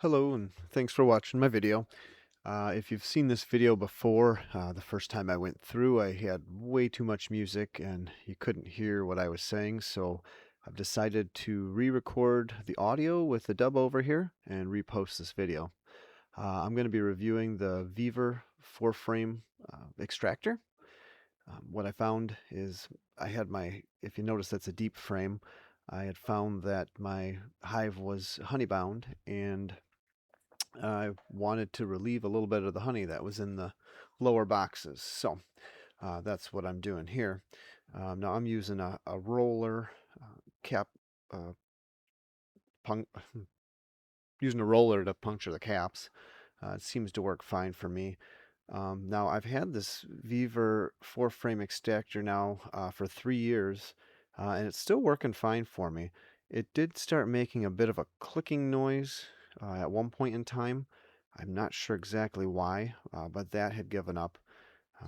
Hello and thanks for watching my video. If you've seen this video before, the first time I went through I had way too much music and you couldn't hear what I was saying, so I've decided to re-record the audio with the dub over here and repost this video. I'm going to be reviewing the Vevor 4-frame extractor. What I found is if you notice that's a deep frame, I had found that my hive was honey bound and I wanted to relieve a little bit of the honey that was in the lower boxes. So that's what I'm doing here. Now I'm using a roller cap, uh, using a roller to puncture the caps. It seems to work fine for me. Now I've had this Vevor 4-frame extractor now for 3 years, and it's still working fine for me. It did start making a bit of a clicking noise at one point in time. I'm not sure exactly why, but that had given up.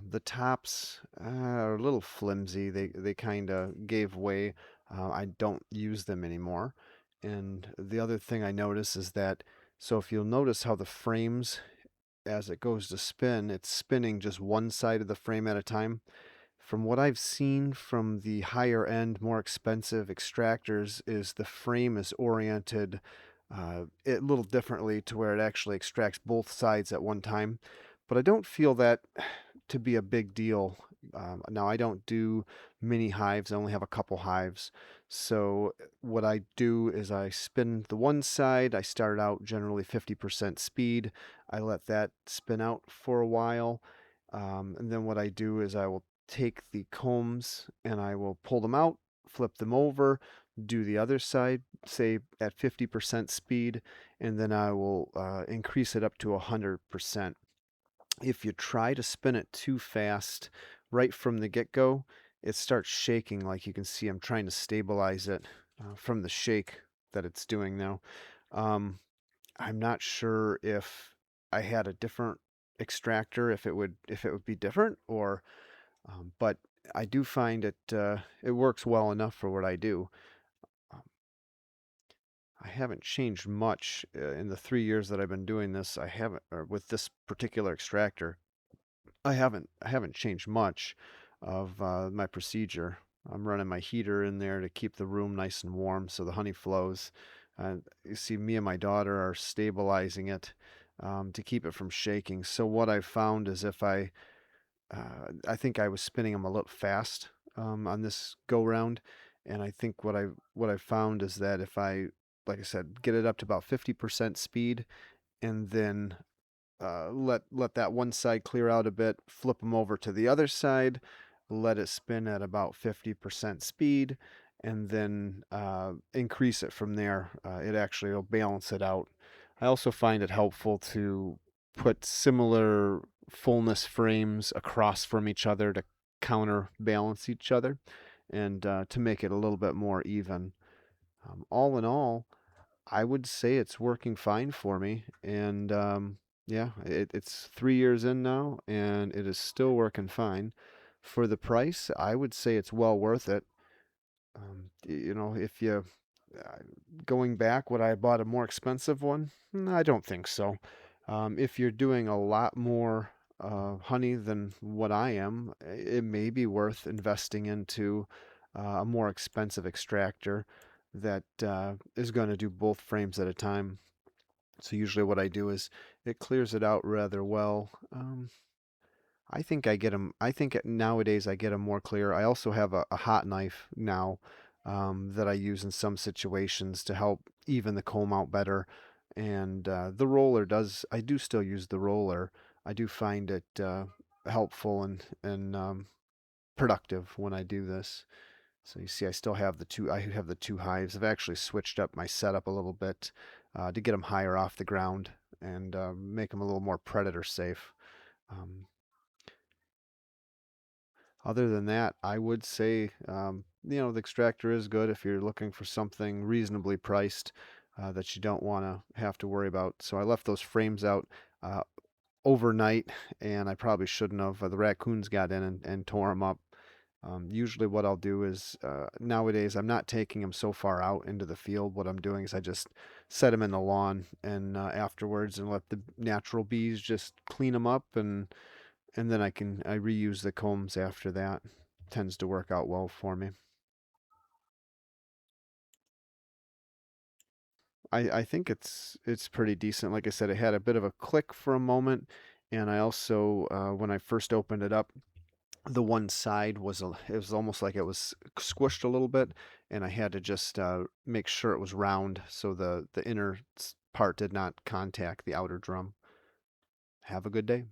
The tops are a little flimsy. They kind of gave way. I don't use them anymore. And the other thing I notice is that, so if you'll notice how the frames, as it goes to spin, it's spinning just one side of the frame at a time. From what I've seen from the higher end, more expensive extractors, is the frame is oriented a little differently to where it actually extracts both sides at one time. But I don't feel that to be a big deal. Now, I don't do mini hives, I only have a couple hives. So, what I do is I spin the one side. I start out generally 50% speed. I let that spin out for a while. And then what I do is I will take the combs and I will pull them out, flip them over, do the other side, say at 50% speed, and then I will increase it up to 100%. If you try to spin it too fast right from the get-go, it starts shaking. Like you can see, I'm trying to stabilize it from the shake that it's doing now. Um, I'm not sure if I had a different extractor, if it would be different, or but I do find it works well enough for what I do. Um, I haven't changed much in the 3 years that I've been doing this. I haven't, or with this particular extractor. I haven't changed much of my procedure. I'm running my heater in there to keep the room nice and warm so the honey flows. You see, me and my daughter are stabilizing it to keep it from shaking. So what I've found is I think I was spinning them a little fast on this go round, and I think what I found is that if I, like I said, get it up to about 50% speed, and then let that one side clear out a bit, flip them over to the other side, let it spin at about 50% speed, and then increase it from there. It actually will balance it out. I also find it helpful to put similar fullness frames across from each other to counterbalance each other and to make it a little bit more even. All in all, I would say it's working fine for me, and yeah, it's 3 years in now, and it is still working fine. For the price, I would say it's well worth it. If you uh, going back, would I bought a more expensive one? I don't think so. If you're doing a lot more honey than what I am, it may be worth investing into a more expensive extractor that is going to do both frames at a time. So usually what I do is it clears it out rather well. I think I get them. I think nowadays I get them more clear. I also have a hot knife now that I use in some situations to help even the comb out better. And the roller does. I do still use the roller. I do find it helpful and productive when I do this. So you see, I still have the two. I have the two hives. I've actually switched up my setup a little bit to get them higher off the ground and make them a little more predator safe. Um, Other than that, I would say, the extractor is good if you're looking for something reasonably priced that you don't want to have to worry about. So I left those frames out uh, overnight, and I probably shouldn't have. The raccoons got in and tore them up. Usually what I'll do is nowadays I'm not taking them so far out into the field. What I'm doing is I just set them in the lawn and afterwards and let the natural bees just clean them up and then I reuse the combs after that. Tends to work out well for me. I think it's pretty decent. Like I said, it had a bit of a click for a moment, and I also when I first opened it up, the one side it was almost like it was squished a little bit, and I had to just make sure it was round so the inner part did not contact the outer drum. Have a good day.